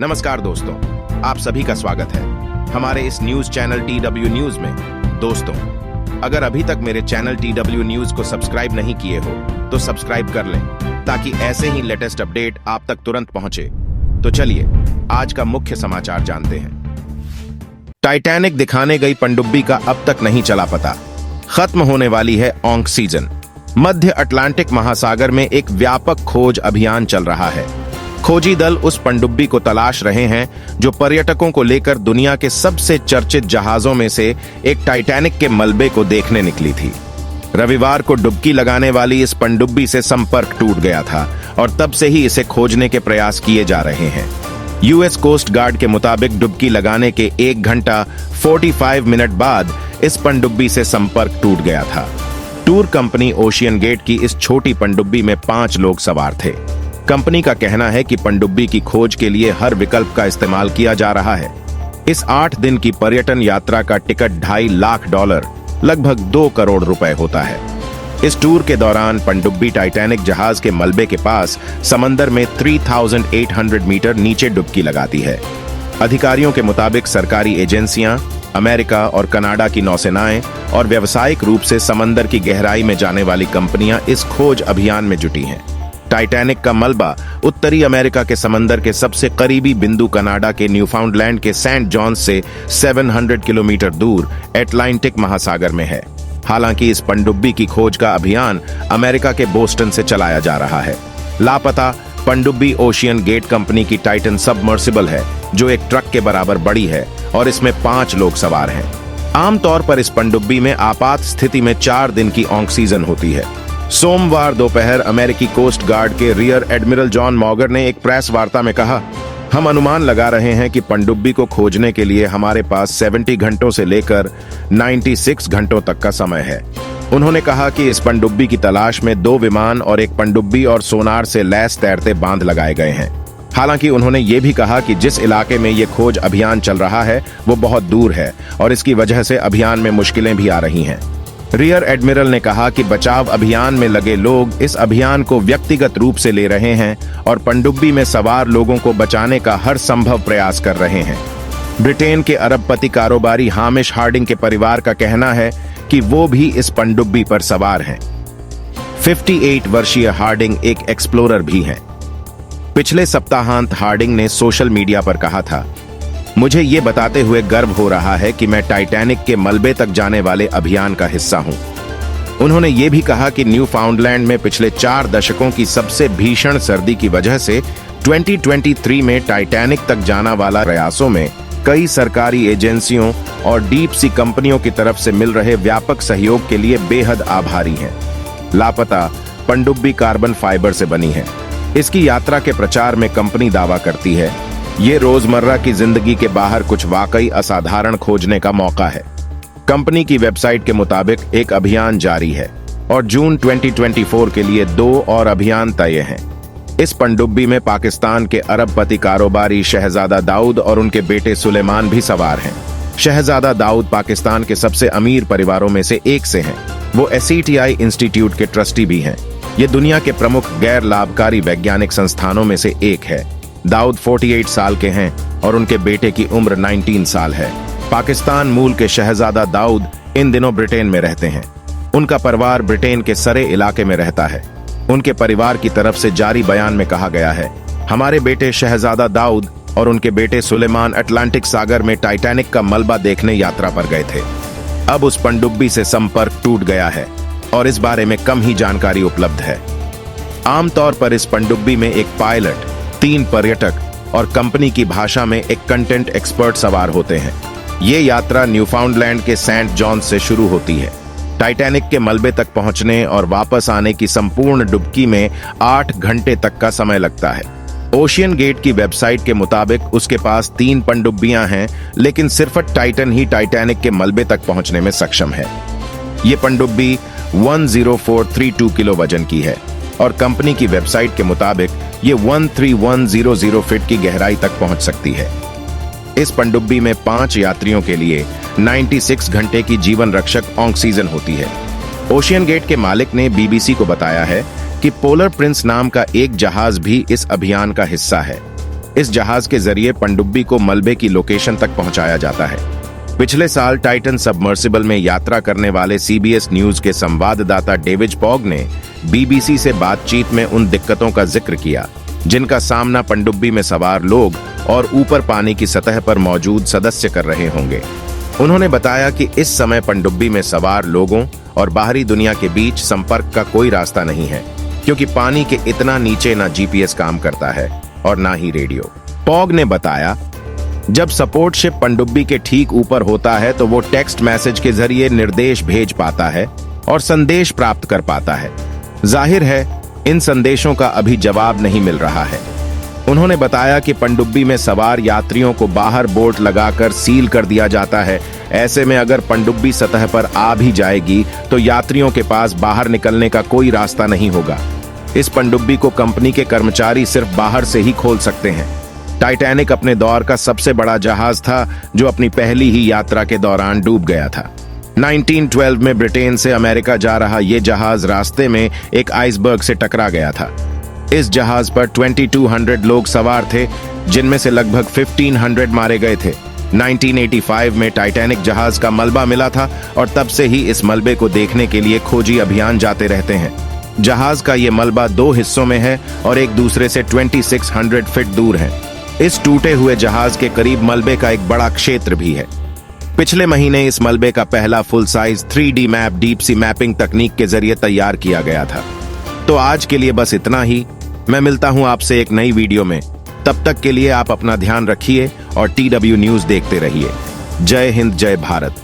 नमस्कार दोस्तों, आप सभी का स्वागत है हमारे इस न्यूज चैनल TW न्यूज में। दोस्तों, अगर अभी तक मेरे चैनल TW न्यूज को सब्सक्राइब नहीं किए हो तो सब्सक्राइब कर लें ताकि ऐसे ही लेटेस्ट अपडेट आप तक तुरंत पहुंचे। तो चलिए आज का मुख्य समाचार जानते हैं। टाइटैनिक दिखाने गई पनडुब्बी का अब तक नहीं चला पता, खत्म होने वाली है ऑक्सीजन। मध्य अटलांटिक महासागर में एक व्यापक खोज अभियान चल रहा है। खोजी दल उस पनडुब्बी को तलाश रहे हैं जो पर्यटकों को लेकर दुनिया के सबसे चर्चित जहाजों में से एक टाइटैनिक के मलबे को देखने निकली थी। रविवार को डुबकी लगाने वाली इस पनडुब्बी से संपर्क टूट गया था और तब से ही इसे खोजने के प्रयास किए जा रहे हैं। यूएस कोस्ट गार्ड के मुताबिक डुबकी लगाने के 1 घंटा 45 मिनट बाद इस पनडुब्बी से संपर्क टूट गया था। टूर कंपनी ओशियन गेट की इस छोटी पनडुब्बी में 5 लोग सवार थे। कंपनी का कहना है कि पनडुब्बी की खोज के लिए हर विकल्प का इस्तेमाल किया जा रहा है। इस 8 दिन की पर्यटन यात्रा का टिकट $2.5 लाख, लगभग 2 करोड़ रुपए होता है। इस टूर के दौरान पनडुब्बी टाइटैनिक जहाज के मलबे के पास समंदर में 3800 मीटर नीचे डुबकी लगाती है। अधिकारियों के मुताबिक सरकारी एजेंसियां, अमेरिका और कनाडा की नौसेनाएं और व्यावसायिक रूप से समंदर की गहराई में जाने वाली कंपनियां इस खोज अभियान में जुटी हैं। टाइटैनिक का मलबा उत्तरी अमेरिका के समंदर के सबसे करीबी बिंदु कनाडा के न्यूफाउंडलैंड के सेंट जॉन्स से 700 किलोमीटर दूर अटलांटिक महासागर में है। हालांकि इस पनडुब्बी की खोज का अभियान अमेरिका के बोस्टन से चलाया जा रहा है। लापता पनडुब्बी ओशियन गेट कंपनी की टाइटन सबमर्सिबल है जो एक ट्रक के बराबर बड़ी है और इसमें 5 लोग सवार हैं। आमतौर पर इस पनडुब्बी में आपात स्थिति में 4 दिन की ऑक्सीजन होती है। सोमवार दोपहर अमेरिकी कोस्ट गार्ड के रियर एडमिरल जॉन मॉगर ने एक प्रेस वार्ता में कहा, हम अनुमान लगा रहे हैं कि पनडुब्बी को खोजने के लिए हमारे पास 70 घंटों से लेकर 96 घंटों तक का समय है। उन्होंने कहा कि इस पनडुब्बी की तलाश में 2 विमान और एक पनडुब्बी और सोनार से लैस तैरते बांध लगाए गए हैं। हालांकि उन्होंने ये भी कहा कि जिस इलाके में ये खोज अभियान चल रहा है वो बहुत दूर है और इसकी वजह से अभियान में मुश्किलें भी आ रही हैं। रियर एडमिरल ने कहा कि बचाव अभियान में लगे लोग इस अभियान को व्यक्तिगत रूप से ले रहे हैं और पनडुब्बी में सवार लोगों को बचाने का हर संभव प्रयास कर रहे हैं। ब्रिटेन के अरबपति कारोबारी हामिश हार्डिंग के परिवार का कहना है कि वो भी इस पनडुब्बी पर सवार हैं। 58 वर्षीय हार्डिंग एक एक्सप्लोरर भी हैं। पिछले सप्ताहांत हार्डिंग ने सोशल मीडिया पर कहा था, मुझे ये बताते हुए गर्व हो रहा है कि मैं टाइटैनिक के मलबे तक जाने वाले अभियान का हिस्सा हूं। उन्होंने ये भी कहा कि न्यूफाउंडलैंड में पिछले 4 दशकों की सबसे भीषण सर्दी की वजह से 2023 में टाइटैनिक तक जाना वाला प्रयासों में कई सरकारी एजेंसियों और डीप सी कंपनियों की तरफ से मिल रहे व्यापक सहयोग के लिए बेहद आभारी हैं। लापता पनडुब्बी कार्बन फाइबर से बनी है। इसकी यात्रा के प्रचार में कंपनी दावा करती है, ये रोजमर्रा की जिंदगी के बाहर कुछ वाकई असाधारण खोजने का मौका है। कंपनी की वेबसाइट के मुताबिक एक अभियान जारी है और जून 2024 के लिए 2 और अभियान तय हैं। इस पनडुब्बी में पाकिस्तान के अरबपति कारोबारी शहजादा दाऊद और उनके बेटे सुलेमान भी सवार हैं। शहजादा दाऊद पाकिस्तान के सबसे अमीर परिवारों में से एक से हैं। वो SETI इंस्टीट्यूट के ट्रस्टी भी हैं। ये दुनिया के प्रमुख गैर लाभकारी वैज्ञानिक संस्थानों में से एक है। दाऊद 48 साल के हैं और उनके बेटे की उम्र 19 साल है। पाकिस्तान मूल के शहजादा दाऊद इन दिनों ब्रिटेन में रहते हैं। उनका परिवार ब्रिटेन के सरे इलाके में रहता है। उनके परिवार की तरफ से जारी बयान में कहा गया है, हमारे बेटे शहजादा दाऊद और उनके बेटे सुलेमान अटलांटिक सागर में टाइटैनिक का मलबा देखने यात्रा पर गए थे। अब उस पनडुब्बी से संपर्क टूट गया है और इस बारे में कम ही जानकारी उपलब्ध है। आमतौर पर इस पनडुब्बी में एक पायलट, 3 पर्यटक और कंपनी की भाषा में एक कंटेंट एक्सपर्ट सवार होते हैं। ये यात्रा न्यूफाउंडलैंड के सेंट जॉन्स से शुरू होती है। टाइटैनिक के मलबे तक पहुंचने और वापस आने की संपूर्ण डुबकी में 8 घंटे तक का समय लगता है। ओशियन गेट की वेबसाइट के मुताबिक उसके पास 3 पनडुब्बियां हैं, लेकिन सिर्फ टाइटन ही टाइटैनिक के मलबे तक पहुंचने में सक्षम है। ये पनडुब्बी 10432 किलो वजन की है और कंपनी की वेबसाइट के मुताबिक ये 13100 फीट की गहराई तक पहुंच सकती है। इस पनडुब्बी में 5 यात्रियों के लिए 96 घंटे की जीवन रक्षक ऑक्सीजन होती है। ओशियन गेट के मालिक ने BBC को बताया है कि पोलर प्रिंस नाम का एक जहाज भी इस अभियान का हिस्सा है। इस जहाज के जरिए पनडुब्बी को मलबे की लोकेशन तक पहुंचाया जाता है। पिछले साल टाइटन सबमर्सिबल में यात्रा करने वाले सीबीएस न्यूज के संवाददाता डेविड पॉग ने बीबीसी से बातचीत में उन दिक्कतों का जिक्र किया जिनका सामना पनडुब्बी में सवार लोग और ऊपर पानी की सतह पर मौजूद सदस्य कर रहे होंगे। उन्होंने बताया कि इस समय पनडुब्बी में सवार लोगों और बाहरी दुनिया के बीच संपर्क का कोई रास्ता नहीं है, क्योंकि पानी के इतना नीचे ना जीपीएस काम करता है और ना ही रेडियो। पॉग ने बताया, जब सपोर्ट शिप पनडुब्बी के ठीक ऊपर होता है तो वो टेक्स्ट मैसेज के जरिए निर्देश भेज पाता है और संदेश प्राप्त कर पाता है। जाहिर है इन संदेशों का अभी जवाब नहीं मिल रहा है। उन्होंने बताया कि पनडुब्बी में सवार यात्रियों को बाहर बोर्ड लगाकर सील कर दिया जाता है। ऐसे में अगर पनडुब्बी सतह पर आ भी जाएगी तो यात्रियों के पास बाहर निकलने का कोई रास्ता नहीं होगा। इस पनडुब्बी को कंपनी के कर्मचारी सिर्फ बाहर से ही खोल सकते हैं। टाइटैनिक अपने दौर का सबसे बड़ा जहाज था जो अपनी पहली ही यात्रा के दौरान डूब गया था। 1912 में ब्रिटेन से अमेरिका जा रहा यह जहाज रास्ते में एक आइसबर्ग से टकरा गया था। इस जहाज पर 2200 लोग सवार थे, जिनमें से लगभग 1500 मारे गए थे। 1985 में टाइटैनिक जहाज का मलबा मिला था और तब से ही इस मलबे को देखने के लिए खोजी अभियान जाते रहते हैं। जहाज का ये मलबा 2 हिस्सों में है और एक दूसरे से 2600 फीट दूर है। इस टूटे हुए जहाज के करीब मलबे का एक बड़ा क्षेत्र भी है। पिछले महीने इस मलबे का पहला full size 3D map deep sea mapping तकनीक के जरिए तैयार किया गया था। तो आज के लिए बस इतना ही। मैं मिलता हूं आपसे एक नई वीडियो में। तब तक के लिए आप अपना ध्यान रखिए और TW न्यूज देखते रहिए। जय हिंद, जय भारत।